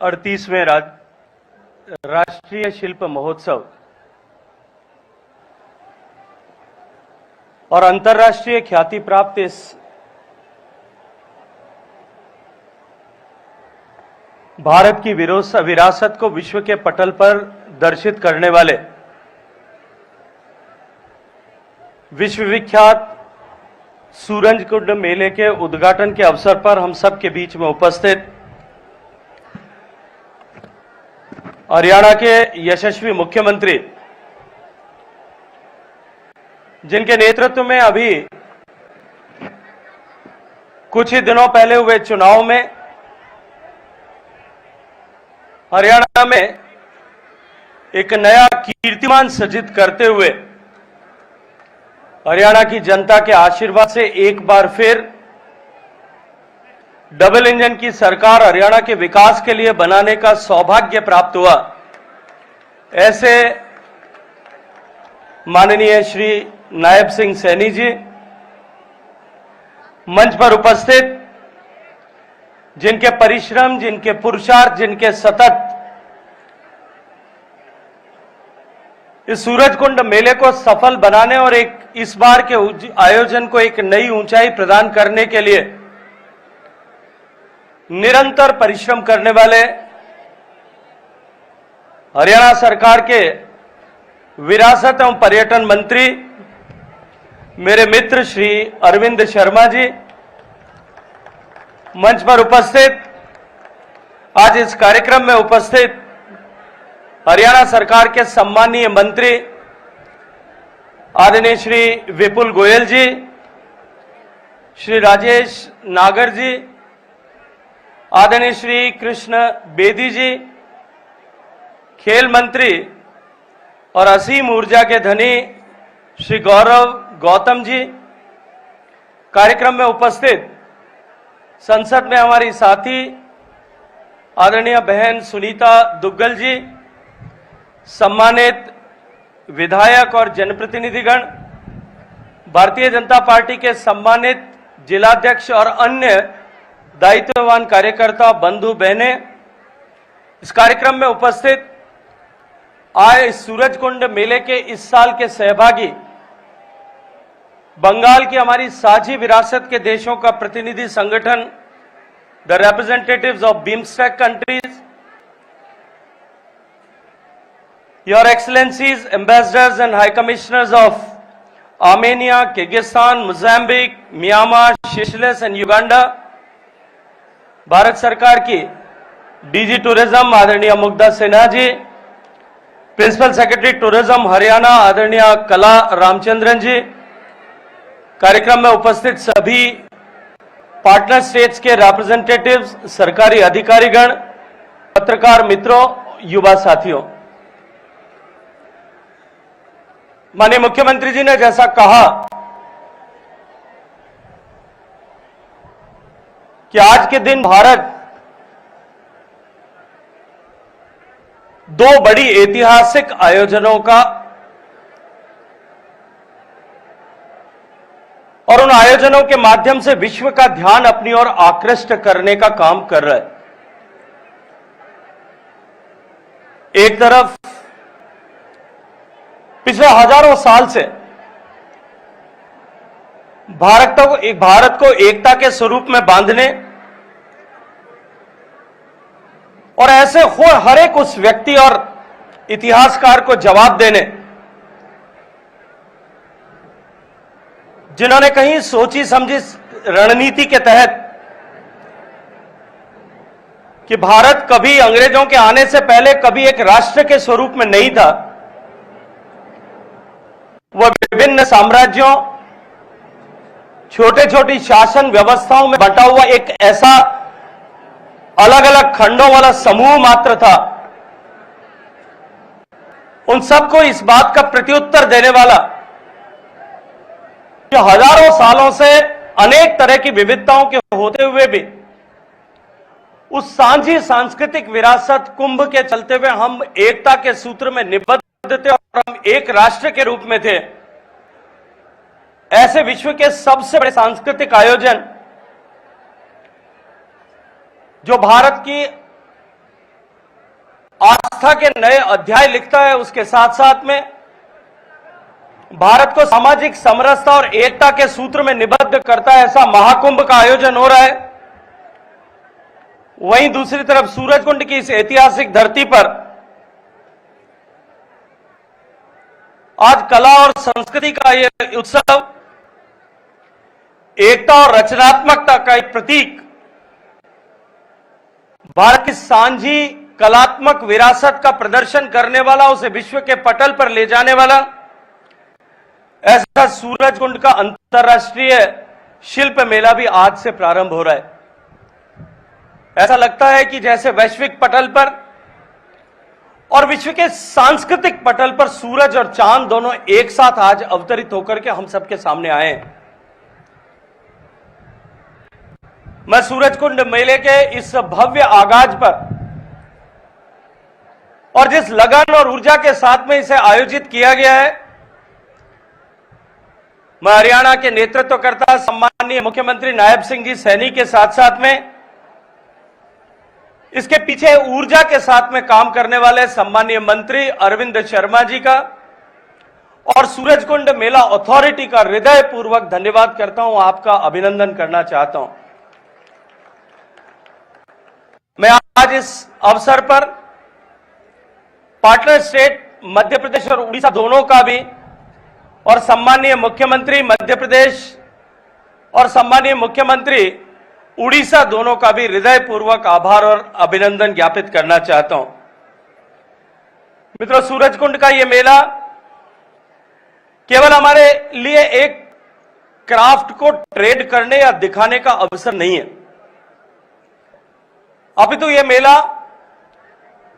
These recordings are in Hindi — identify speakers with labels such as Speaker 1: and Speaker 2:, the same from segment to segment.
Speaker 1: 38वें राष्ट्रीय शिल्प महोत्सव और अंतर्राष्ट्रीय ख्याति प्राप्त इस भारत की विरासत को विश्व के पटल पर दर्शित करने वाले विश्वविख्यात सूरजकुंड मेले के उद्घाटन के अवसर पर हम सब के बीच में उपस्थित हरियाणा के यशस्वी मुख्यमंत्री, जिनके नेतृत्व में अभी कुछ ही दिनों पहले हुए चुनाव में हरियाणा में एक नया कीर्तिमान सृजित करते हुए हरियाणा की जनता के आशीर्वाद से एक बार फिर डबल इंजन की सरकार हरियाणा के विकास के लिए बनाने का सौभाग्य प्राप्त हुआ। ऐसे माननीय श्री नायब सिंह सैनी जी, मंच पर उपस्थित, जिनके परिश्रम, जिनके पुरुषार्थ, जिनके सतत इस सूरजकुंड मेले को सफल बनाने और इस बार के आयोजन को एक नई ऊंचाई प्रदान करने के लिए निरंतर परिश्रम करने वाले हरियाणा सरकार के विरासत एवं पर्यटन मंत्री मेरे मित्र श्री अरविंद शर्मा जी, मंच पर उपस्थित, आज इस कार्यक्रम में उपस्थित हरियाणा सरकार के सम्मानीय मंत्री आदरणीय श्री विपुल गोयल जी, श्री राजेश नागर जी, आदरणीय श्री कृष्ण बेदी जी, खेल मंत्री और असीम ऊर्जा के धनी श्री गौरव गौतम जी, कार्यक्रम में उपस्थित संसद में हमारी साथी आदरणीय बहन सुनीता दुग्गल जी, सम्मानित विधायक और जनप्रतिनिधिगण, भारतीय जनता पार्टी के सम्मानित जिलाध्यक्ष और अन्य दायित्ववान कार्यकर्ता बंधु बहनें, इस कार्यक्रम में उपस्थित आए इस सूरजकुंड मेले के इस साल के सहभागी बंगाल की हमारी साझी विरासत के देशों का प्रतिनिधि संगठन the representatives of BIMSTEC countries, Your Excellencies, Ambassadors and High Commissioners of Armenia, Kyrgyzstan, Mozambique, Myanmar, Seychelles and Uganda, Bharat सरकार की डीजी टूरिज्म आदरणीय Mugdha Sinha ji, principal secretary tourism Haryana आदरणीय कला रामचंद्रन जी, कार्यक्रम में उपस्थित सभी पार्टनर स्टेट्स के रिप्रेजेंटेटिव्स, सरकारी अधिकारीगण, पत्रकार मित्रों, युवा साथियों, माननीय मुख्यमंत्री जी ने जैसा कहा कि आज के दिन भारत दो बड़ी ऐतिहासिक आयोजनों का और उन आयोजनों के माध्यम से विश्व का ध्यान अपनी ओर आकृष्ट करने का काम कर रहा है। एक तरफ पिछले हजारों साल से भारत को एकता के स्वरूप में बांधने और ऐसे हर एक उस व्यक्ति और इतिहासकार को जवाब देने जिन्होंने कहीं सोची समझी रणनीति के तहत कि भारत कभी अंग्रेजों के आने से पहले कभी एक राष्ट्र के स्वरूप में नहीं था, वह विभिन्न साम्राज्यों, छोटे छोटी शासन व्यवस्थाओं में बंटा हुआ एक ऐसा अलग अलग खंडों वाला समूह मात्र था। उन सबको इस बात का प्रत्युत्तर देने वाला कि हजारों सालों से अनेक तरह की विविधताओं के होते हुए भी उस सांझी सांस्कृतिक विरासत कुंभ के चलते हुए हम एकता के सूत्र में निबद्ध थे और हम एक राष्ट्र के रूप में थे। ऐसे विश्व के सबसे बड़े सांस्कृतिक आयोजन जो भारत की आस्था के नए अध्याय लिखता है, उसके साथ साथ में भारत को सामाजिक समरसता और एकता के सूत्र में निबद्ध करता है, ऐसा महाकुंभ का आयोजन हो रहा है। वहीं दूसरी तरफ सूरजकुंड की इस ऐतिहासिक धरती पर आज कला और संस्कृति का यह उत्सव एकता और रचनात्मकता का एक प्रतीक, भारत की सांझी कलात्मक विरासत का प्रदर्शन करने वाला, उसे विश्व के पटल पर ले जाने वाला ऐसा सूरजकुंड का अंतर्राष्ट्रीय शिल्प मेला भी आज से प्रारंभ हो रहा है। ऐसा लगता है कि जैसे वैश्विक पटल पर और विश्व के सांस्कृतिक पटल पर सूरज और चांद दोनों एक साथ आज अवतरित होकर के हम सबके सामने आए हैं। मैं सूरजकुंड मेले के इस भव्य आगाज पर और जिस लगन और ऊर्जा के साथ में इसे आयोजित किया गया है, मैं हरियाणा के नेतृत्वकर्ता सम्माननीय मुख्यमंत्री नायब सिंह जी सैनी के साथ साथ में इसके पीछे ऊर्जा के साथ में काम करने वाले सम्माननीय मंत्री अरविंद शर्मा जी का और सूरजकुंड मेला अथॉरिटी का हृदयपूर्वक धन्यवाद करता हूं, आपका अभिनंदन करना चाहता हूं। मैं आज इस अवसर पर पार्टनर स्टेट मध्य प्रदेश और उड़ीसा दोनों का भी और सम्माननीय मुख्यमंत्री मध्य प्रदेश और सम्माननीय मुख्यमंत्री उड़ीसा दोनों का भी हृदयपूर्वक आभार और अभिनंदन ज्ञापित करना चाहता हूं। मित्रों, सूरजकुंड का यह मेला केवल हमारे लिए एक क्राफ्ट को ट्रेड करने या दिखाने का अवसर नहीं है, अपितु यह मेला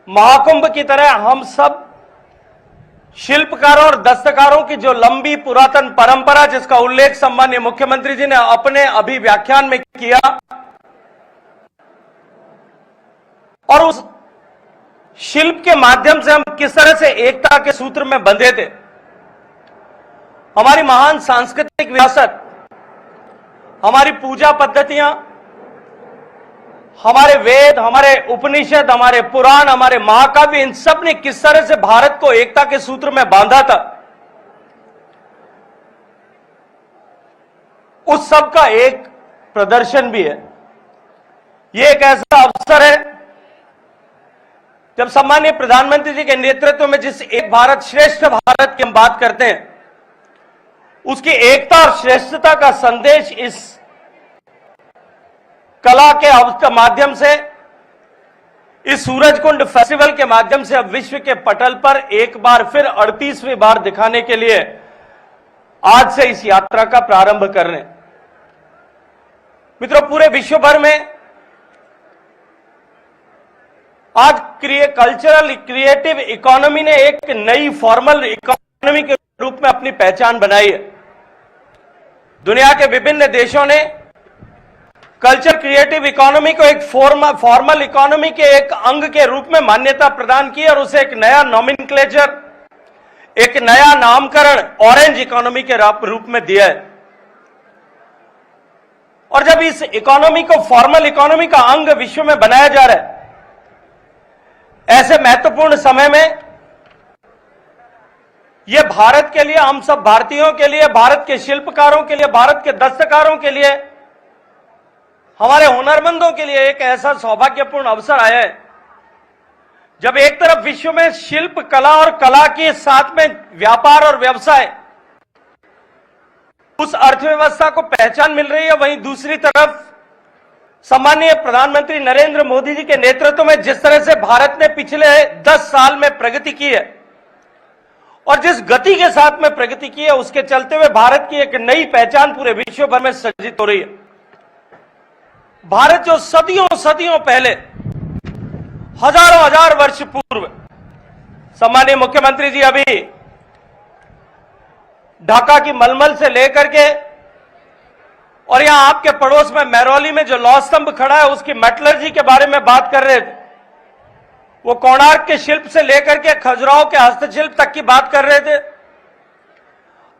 Speaker 1: महाकुंभ की तरह हम सब शिल्पकारों और दस्तकारों की जो लंबी पुरातन परंपरा, जिसका उल्लेख सम्माननीय मुख्यमंत्री जी ने अपने अभिव्याख्यान में किया, और उस शिल्प के माध्यम से हम किस तरह से एकता के सूत्र में बंधे थे। हमारी महान सांस्कृतिक विरासत, हमारी पूजा पद्धतियां, हमारे वेद, हमारे उपनिषद, हमारे पुराण, हमारे महाकाव्य, इन सब ने किस तरह से भारत को एकता के सूत्र में बांधा था, उस सब का एक प्रदर्शन भी है। यह एक ऐसा अवसर है जब सम्माननीय प्रधानमंत्री जी के नेतृत्व में जिस एक भारत श्रेष्ठ भारत की हम बात करते हैं, उसकी एकता और श्रेष्ठता का संदेश इस कला के माध्यम से, इस सूरजकुंड फेस्टिवल के माध्यम से अब विश्व के पटल पर एक बार फिर 38वीं बार दिखाने के लिए आज से इस यात्रा का प्रारंभ कर रहे हैं। मित्रों, पूरे विश्व भर में आज कल्चरल क्रिएटिव इकोनॉमी ने एक नई फॉर्मल इकोनॉमी के रूप में अपनी पहचान बनाई है। दुनिया के विभिन्न देशों ने कल्चर क्रिएटिव इकोनॉमी को एक फॉर्मल इकोनॉमी के एक अंग के रूप में मान्यता प्रदान की और उसे एक नया नॉमेनक्लेचर, एक नया नामकरण ऑरेंज इकोनॉमी के रूप में दिया है। और जब इस इकोनॉमी को फॉर्मल इकोनॉमी का अंग विश्व में बनाया जा रहा है, ऐसे महत्वपूर्ण समय में यह भारत के लिए, हम सब भारतीयों के लिए, भारत के शिल्पकारों के लिए, भारत के दस्तकारों के लिए, हमारे हुनरमंदों के लिए एक ऐसा सौभाग्यपूर्ण अवसर आया है जब एक तरफ विश्व में शिल्प कला और कला के साथ में व्यापार और व्यवसाय, उस अर्थव्यवस्था को पहचान मिल रही है, वहीं दूसरी तरफ सम्माननीय प्रधानमंत्री नरेंद्र मोदी जी के नेतृत्व में जिस तरह से भारत ने पिछले 10 साल में प्रगति की है और जिस गति के साथ में प्रगति की है, उसके चलते हुए भारत की एक नई पहचान पूरे विश्व भर में सृजित हो रही है। भारत जो सदियों पहले, हजार वर्ष पूर्व, सम्माननीय मुख्यमंत्री जी अभी ढाका की मलमल से लेकर के और यहां आपके पड़ोस में महरौली में जो लौह स्तंभ खड़ा है, उसकी मेटलर्जी के बारे में बात कर रहे थे। वो कोणार्क के शिल्प से लेकर के खजुराहो के हस्तशिल्प तक की बात कर रहे थे।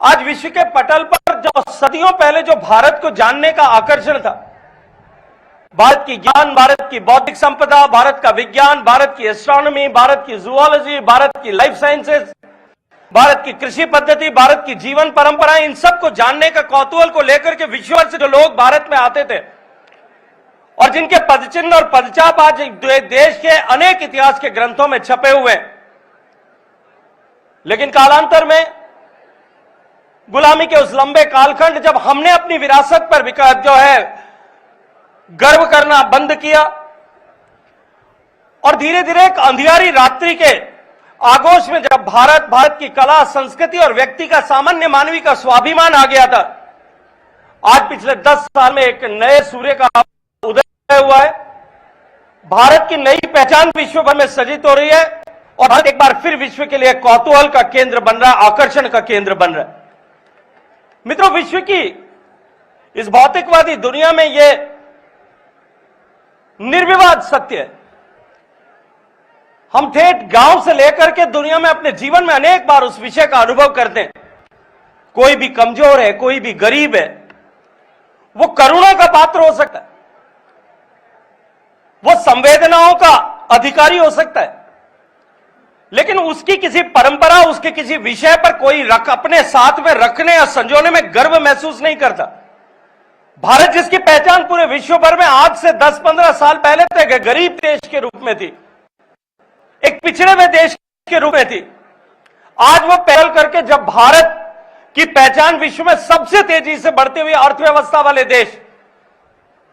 Speaker 1: आज विश्व के पटल पर जो सदियों पहले जो भारत को जानने का आकर्षण था, भारत की ज्ञान, भारत की बौद्धिक संपदा, भारत का विज्ञान, भारत की एस्ट्रोनॉमी, भारत की जूलॉजी, भारत की लाइफ साइंसेज, भारत की कृषि पद्धति, भारत की जीवन परंपरा, इन सब को जानने का कौतूहल को लेकर के विश्व भर से जो लोग भारत में आते थे और जिनके पदचिन्ह और पदचाप आज देश के अनेक इतिहास के ग्रंथों में छपे हुए हैं, लेकिन कालांतर में गुलामी के उस लंबे कालखंड जब हमने अपनी विरासत पर जो है गर्व करना बंद किया और धीरे धीरे एक अंधियारी रात्रि के आगोश में जब भारत की कला, संस्कृति और व्यक्ति का, सामान्य मानवी का स्वाभिमान आ गया था, आज पिछले 10 साल में एक नए सूर्य का उदय हुआ है। भारत की नई पहचान विश्व भर में सजित हो रही है और भारत एक बार फिर विश्व के लिए कौतूहल का केंद्र बन रहा है, आकर्षण का केंद्र बन रहा है। मित्रों, विश्व की इस भौतिकवादी दुनिया में यह निर्विवाद सत्य है। हम ठेठ गांव से लेकर के दुनिया में अपने जीवन में अनेक बार उस विषय का अनुभव करते हैं। कोई भी कमजोर है, कोई भी गरीब है, वो करुणा का पात्र हो सकता है, वो संवेदनाओं का अधिकारी हो सकता है, लेकिन उसकी किसी परंपरा, उसके किसी विषय पर कोई अपने साथ में रखने या संजोने में गर्व महसूस नहीं करता। भारत जिसकी पहचान पूरे विश्व भर में आज से 10-15 साल पहले तक गरीब देश के रूप में थी, एक पिछड़े हुए देश के रूप में थी, आज वो पहल करके जब भारत की पहचान विश्व में सबसे तेजी से बढ़ती हुई अर्थव्यवस्था वाले देश,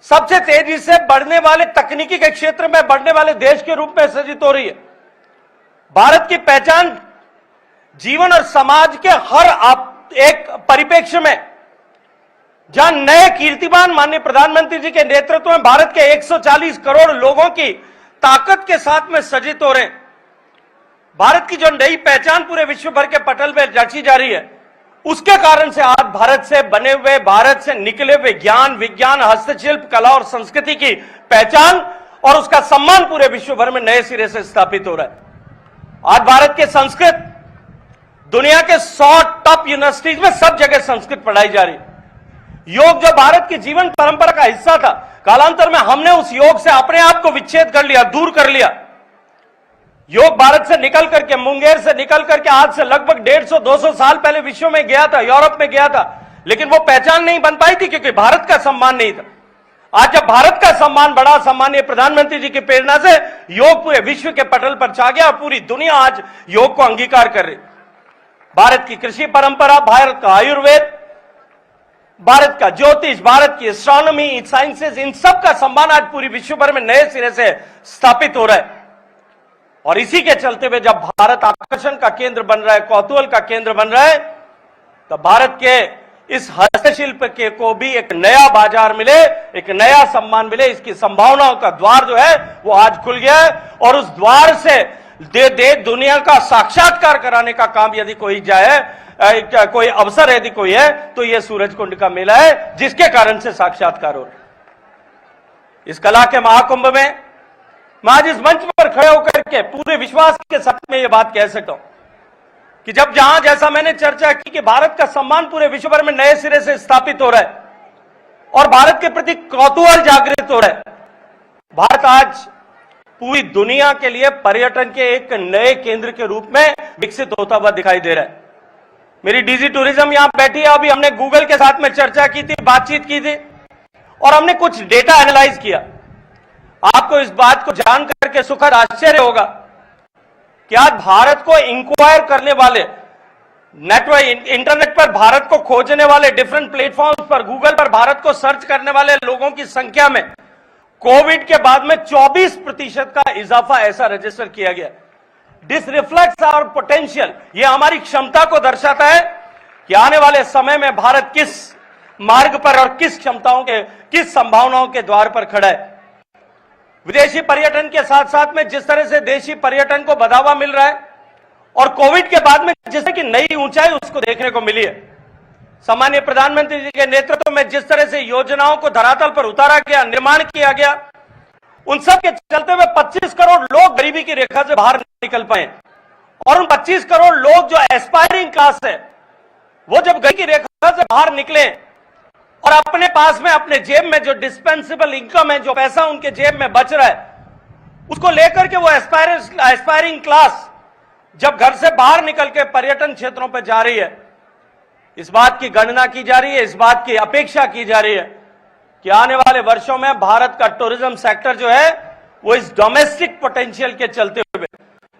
Speaker 1: सबसे तेजी से बढ़ने वाले तकनीकी के क्षेत्र में बढ़ने वाले देश के रूप में सजित हो रही है। भारत की पहचान जीवन और समाज के हर एक परिप्रेक्ष्य में, जहां नए कीर्तिमान माननीय प्रधानमंत्री जी के नेतृत्व में भारत के 140 करोड़ लोगों की ताकत के साथ में सजित हो रहे हैं, भारत की जो नई पहचान पूरे विश्व भर के पटल में रची जा रही है, उसके कारण से आज भारत से बने हुए, भारत से निकले हुए ज्ञान, विज्ञान, हस्तशिल्प, कला और संस्कृति की पहचान और उसका सम्मान पूरे विश्व भर में नए सिरे से स्थापित हो रहा है। आज भारत के संस्कृत दुनिया के 100 टॉप यूनिवर्सिटीज में सब जगह संस्कृत पढ़ाई जा रही है। योग जो भारत की जीवन परंपरा का हिस्सा था, कालांतर में हमने उस योग से अपने आप को विच्छेद कर लिया, दूर कर लिया। योग भारत से निकल करके, मुंगेर से निकल करके आज से लगभग 150-200 साल पहले विश्व में गया था, यूरोप में गया था, लेकिन वो पहचान नहीं बन पाई थी क्योंकि भारत का सम्मान नहीं था। आज जब भारत का सम्मान बढ़ा, सम्मानीय प्रधानमंत्री जी की प्रेरणा से योग पूरे विश्व के पटल पर छा गया और पूरी दुनिया आज योग को अंगीकार कर रही। भारत की कृषि परंपरा, भारत का आयुर्वेद, भारत का ज्योतिष, भारत की एस्ट्रोनॉमी, साइंसेज, इन सब का सम्मान आज पूरी विश्व भर में नए सिरे से स्थापित हो रहा है। और इसी के चलते हुए जब भारत आकर्षण का केंद्र बन रहा है, कौतूहल का केंद्र बन रहा है, तो भारत के इस हस्तशिल्प के को भी एक नया बाजार मिले, एक नया सम्मान मिले, इसकी संभावनाओं का द्वार जो है वो आज खुल गया है। और उस द्वार से दे दुनिया का साक्षात्कार कराने का काम यदि कोई जाए, कोई अवसर यदि कोई है, तो यह सूरजकुंड का मेला है, जिसके कारण से साक्षात्कार हो रहा है। इस कला के महाकुंभ में मैं आज इस मंच पर खड़े होकर के पूरे विश्वास के साथ में यह बात कह सकता हूं कि जब जहां, जैसा मैंने चर्चा की कि भारत का सम्मान पूरे विश्व भर में नए सिरे से स्थापित हो रहा है और भारत के प्रति कौतूहल जागृत हो रहा है, भारत आज पूरी दुनिया के लिए पर्यटन के एक नए केंद्र के रूप में विकसित होता हुआ दिखाई दे रहा है। मेरी डीजी टूरिज्म यहां बैठी है, अभी हमने गूगल के साथ में चर्चा की थी, बातचीत की थी और हमने कुछ डेटा एनालाइज किया। आपको इस बात को जान करके सुखद आश्चर्य होगा कि आज भारत को इंक्वायर करने वाले, नेटवर्क इंटरनेट पर भारत को खोजने वाले, डिफरेंट प्लेटफॉर्म्स पर, गूगल पर भारत को सर्च करने वाले लोगों की संख्या में कोविड के बाद में 24% का इजाफा ऐसा रजिस्टर किया गया। दिस रिफ्लेक्ट्स आवर पोटेंशियल, यह हमारी क्षमता को दर्शाता है कि आने वाले समय में भारत किस मार्ग पर और किस क्षमताओं के, किस संभावनाओं के द्वार पर खड़ा है। विदेशी पर्यटन के साथ साथ में जिस तरह से देशी पर्यटन को बढ़ावा मिल रहा है और कोविड के बाद में जिस तरह की नई ऊंचाई उसको देखने को मिली है, सम्मानीय प्रधानमंत्री जी के नेतृत्व में जिस तरह से योजनाओं को धरातल पर उतारा गया, निर्माण किया गया, उन सब के चलते हुए 25 करोड़ लोग गरीबी की रेखा से बाहर निकल पाए और उन 25 करोड़ लोग जो एस्पायरिंग क्लास है, वो जब गरीबी की रेखा से बाहर निकले और अपने पास में, अपने जेब में जो डिस्पेंसेबल इनकम है, जो पैसा उनके जेब में बच रहा है, उसको लेकर के वो एस्पायरिंग क्लास जब घर से बाहर निकल के पर्यटन क्षेत्रों पर जा रही है, इस बात की गणना की जा रही है, इस बात की अपेक्षा की जा रही है कि आने वाले वर्षों में भारत का टूरिज्म सेक्टर जो है वो इस डोमेस्टिक पोटेंशियल के चलते हुए,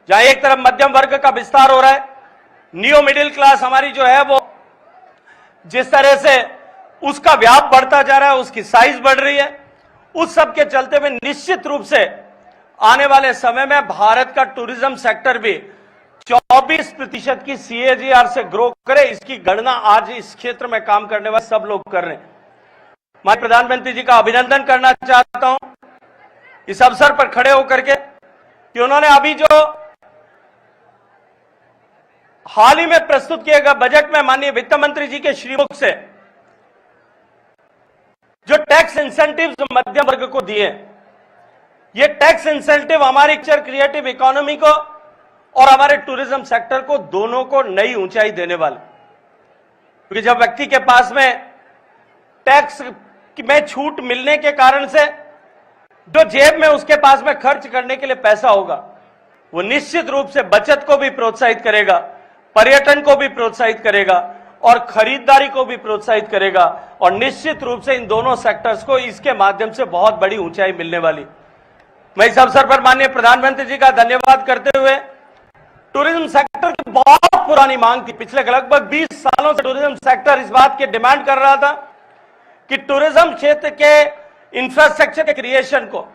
Speaker 1: जहां एक तरफ मध्यम वर्ग का विस्तार हो रहा है, नियो मिडिल क्लास हमारी जो है वो जिस तरह से उसका व्याप बढ़ता जा रहा है, उसकी साइज बढ़ रही है, उस सब के चलते हुए निश्चित रूप से आने वाले समय में भारत का टूरिज्म सेक्टर भी 24% की CAGR से ग्रो करे, इसकी गणना आज इस क्षेत्र में काम करने वाले सब लोग कर रहे हैं। मैं प्रधानमंत्री जी का अभिनंदन करना चाहता हूं इस अवसर पर खड़े होकर के कि उन्होंने अभी जो हाल ही में प्रस्तुत किए गए बजट में माननीय वित्त मंत्री जी के श्रीमुख से जो टैक्स इंसेंटिव्स मध्यम वर्ग को दिए, ये टैक्स इंसेंटिव हमारी क्रिएटिव इकोनॉमी को और हमारे टूरिज्म सेक्टर को दोनों को नई ऊंचाई देने वाले, क्योंकि जब व्यक्ति के पास में टैक्स में छूट मिलने के कारण से जो जेब में उसके पास में खर्च करने के लिए पैसा होगा, वो निश्चित रूप से बचत को भी प्रोत्साहित करेगा, पर्यटन को भी प्रोत्साहित करेगा और खरीदारी को भी प्रोत्साहित करेगा, और निश्चित रूप से इन दोनों सेक्टर्स को इसके माध्यम से बहुत बड़ी ऊंचाई मिलने वाली। मैं इस अवसर पर माननीय प्रधानमंत्री जी का धन्यवाद करते हुए, टूरिज्म सेक्टर की बहुत पुरानी मांग थी, पिछले लगभग 20 सालों से टूरिज्म सेक्टर इस बात की डिमांड कर रहा था कि टूरिज्म क्षेत्र के इंफ्रास्ट्रक्चर के क्रिएशन को